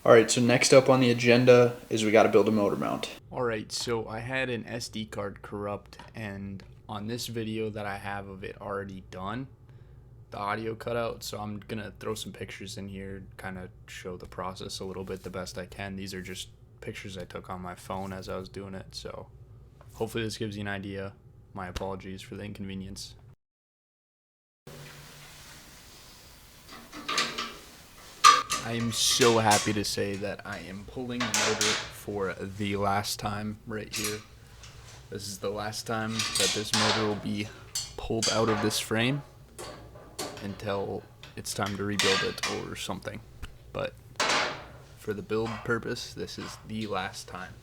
Alright, so next up on the agenda is we got to build a motor mount. Alright, so I had an SD card corrupt, and on this video that I have of it already done, the audio cut out, so I'm gonna throw some pictures in here, kind of show the process a little bit the best I can. These are just pictures I took on my phone as I was doing it, so hopefully this gives you an idea. My apologies for the inconvenience. I am so happy to say that I am pulling the motor for the last time right here. This is the last time that this motor will be pulled out of this frame until it's time to rebuild it or something. But for the build purpose, this is the last time.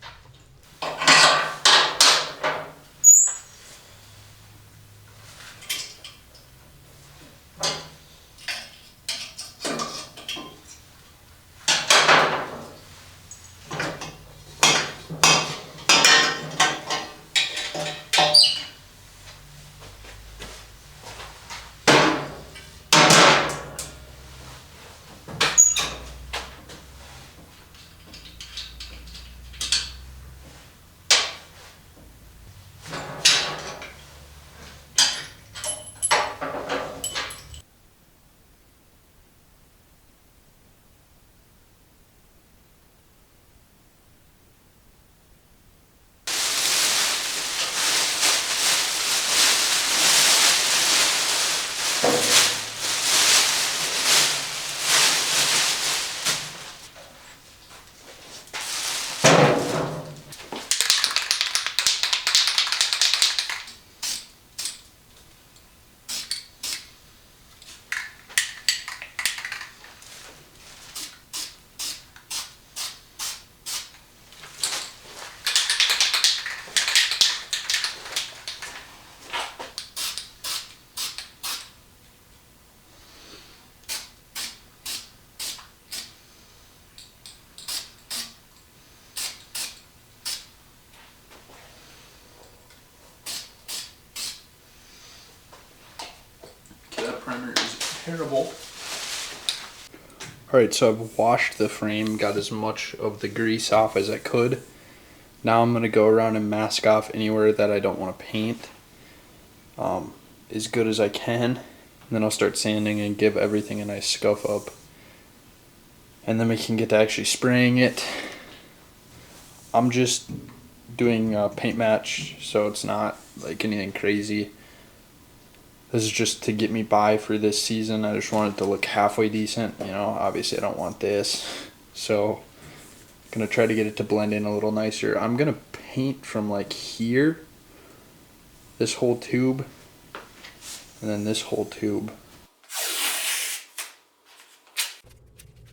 That primer is terrible. Alright, so I've washed the frame, got as much of the grease off as I could. Now I'm going to go around and mask off anywhere that I don't want to paint as good as I can. And then I'll start sanding and give everything a nice scuff up. And then we can get to actually spraying it. I'm just doing a paint match, so it's not like anything crazy. This is just to get me by for this season. I just want it to look halfway decent. You know, obviously I don't want this. So I'm going to try to get it to blend in a little nicer. I'm going to paint from like here, this whole tube, and then this whole tube.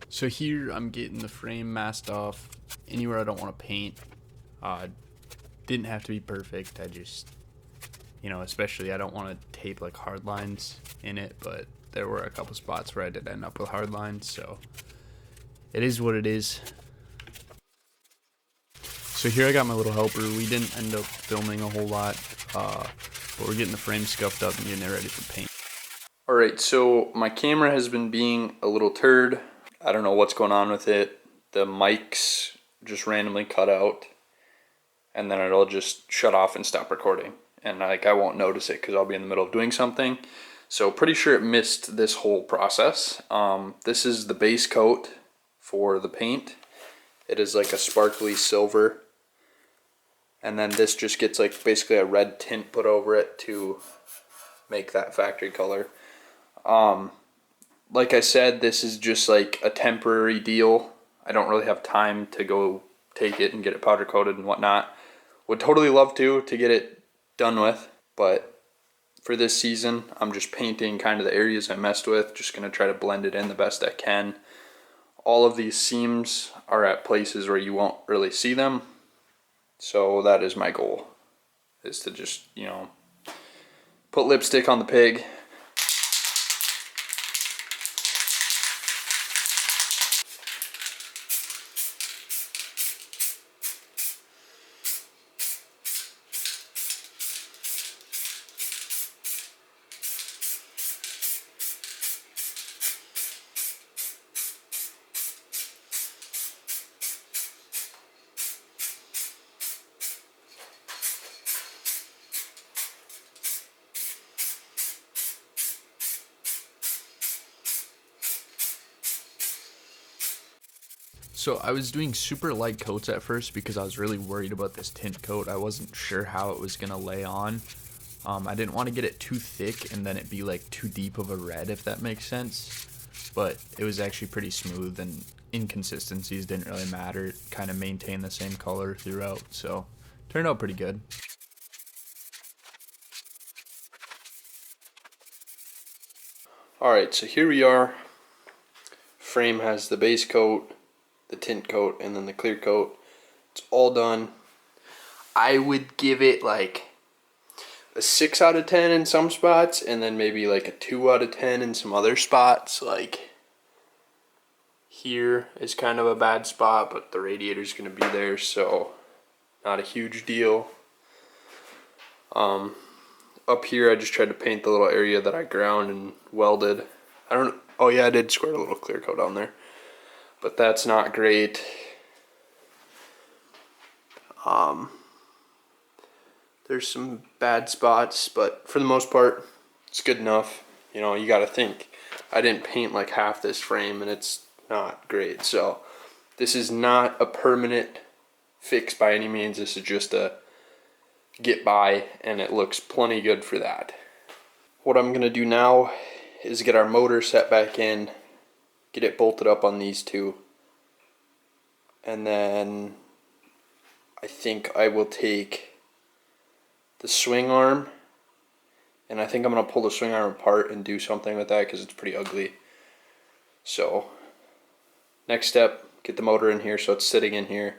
So here I'm getting the frame masked off anywhere I don't want to paint. Didn't have to be perfect. I just, especially I don't want to tape like hard lines in it, but there were a couple spots where I did end up with hard lines, so it is what it is. So here I got my little helper. We didn't end up filming a whole lot, but we're getting the frame scuffed up and getting it ready for paint. Alright, so my camera has been being a little turd. I don't know what's going on with it. The mics just randomly cut out, and then it'll just shut off and stop recording. And I won't notice it because I'll be in the middle of doing something. So pretty sure it missed this whole process. This is the base coat for the paint. It is like a sparkly silver. And then this just gets like basically a red tint put over it to make that factory color. Like I said, this is just like a temporary deal. I don't really have time to go take it and get it powder coated and whatnot. Would totally love to get it done with, but for this season, I'm just painting kind of the areas I messed with, just gonna try to blend it in the best I can. All of these seams are at places where you won't really see them, so that is my goal, is to just, put lipstick on the pig. So I was doing super light coats at first because I was really worried about this tint coat. I wasn't sure how it was going to lay on. I didn't want to get it too thick and then it be like too deep of a red, if that makes sense. But it was actually pretty smooth, and inconsistencies didn't really matter. It kind of maintained the same color throughout, so turned out pretty good. Alright, so here we are. Frame has the base coat, the tint coat, and then the clear coat. It's all done. I would give it like a 6 out of 10 in some spots, and then maybe like a 2 out of 10 in some other spots. Like here is kind of a bad spot, but the radiator's going to be there, so not a huge deal. Up here I just tried to paint the little area that I ground and welded. Oh yeah, I did squirt a little clear coat on there, but that's not great. There's some bad spots, but for the most part, it's good enough. You know, you got to think, I didn't paint like half this frame, and it's not great. So this is not a permanent fix by any means. This is just a get by, and it looks plenty good for that. What I'm gonna do now is get our motor set back in, get it bolted up on these two, and then I think I will take the swing arm, and I think I'm going to pull the swing arm apart and do something with that because it's pretty ugly. So next step, get the motor in here so it's sitting in here,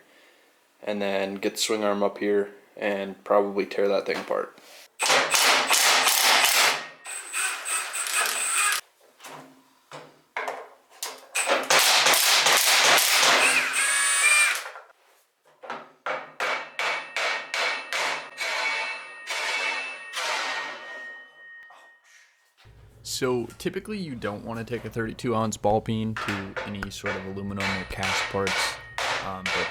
and then get the swing arm up here and probably tear that thing apart. So typically you don't want to take a 32-ounce ball peen to any sort of aluminum or cast parts, but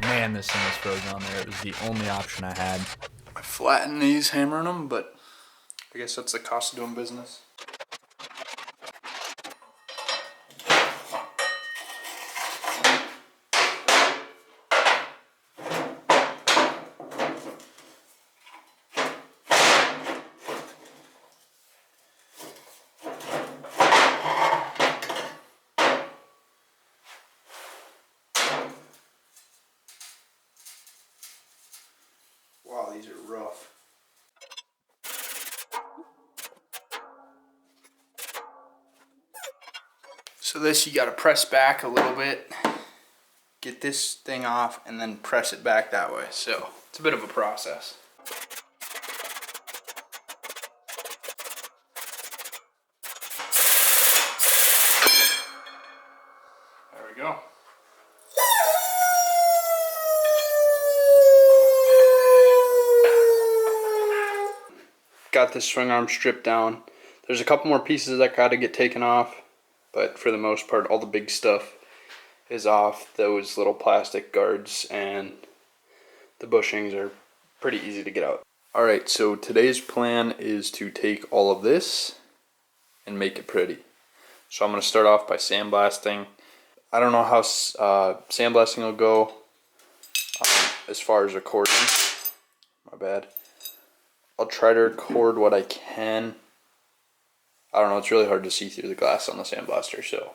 man, this thing was frozen on there. It was the only option I had. I flattened these hammering them, but I guess that's the cost of doing business. Wow, these are rough. So this you got to press back a little bit, get this thing off, and then press it back that way. So it's a bit of a process. There we go. Got this swing arm stripped down. There's a couple more pieces that got to get taken off, but for the most part all the big stuff is off. Those little plastic guards and the bushings are pretty easy to get out. Alright, so today's plan is to take all of this and make it pretty. So I'm going to start off by sandblasting. I don't know how sandblasting will go as far as recording. My bad. I'll try to record what I can. I don't know, it's really hard to see through the glass on the sandblaster, so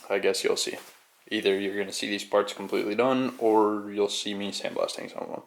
I guess you'll see. Either you're going to see these parts completely done, or you'll see me sandblasting some of them.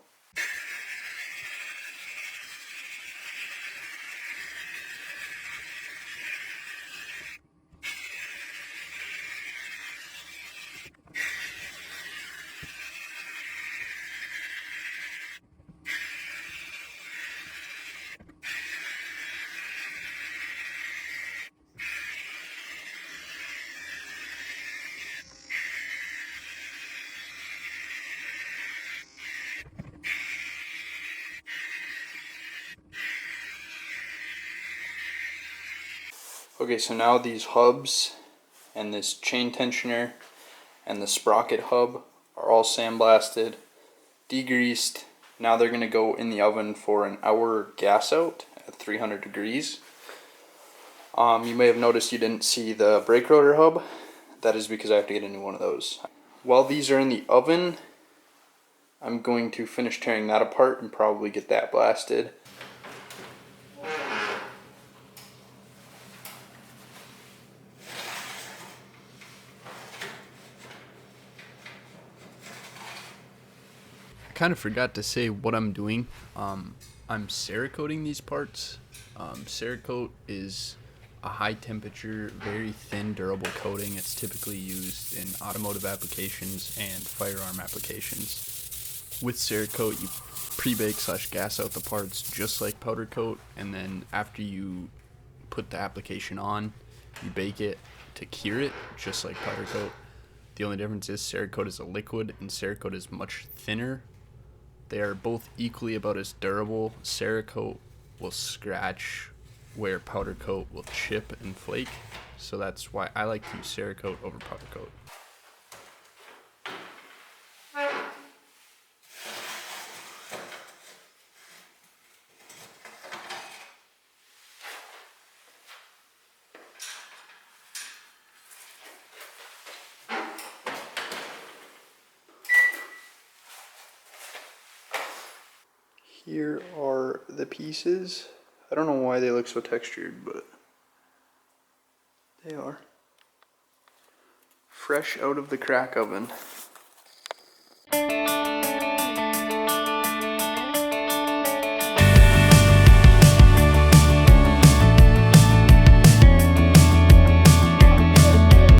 Okay, so now these hubs and this chain tensioner and the sprocket hub are all sandblasted, degreased. Now they're going to go in the oven for an hour gas out at 300 degrees. You may have noticed you didn't see the brake rotor hub. that is because I have to get a new one of those. While these are in the oven, I'm going to finish tearing that apart and probably get that blasted. I kind of forgot to say what I'm doing. I'm Cerakoting these parts. Cerakote is a high temperature, very thin, durable coating. It's typically used in automotive applications and firearm applications. With Cerakote, you pre-bake / gas out the parts just like powder coat, and then after you put the application on, you bake it to cure it just like powder coat. The only difference is Cerakote is a liquid and Cerakote is much thinner. They are both equally about as durable. Cerakote will scratch where powder coat will chip and flake, so that's why I like to use Cerakote over powder coat. Here are the pieces. I don't know why they look so textured, but they are. Fresh out of the crack oven.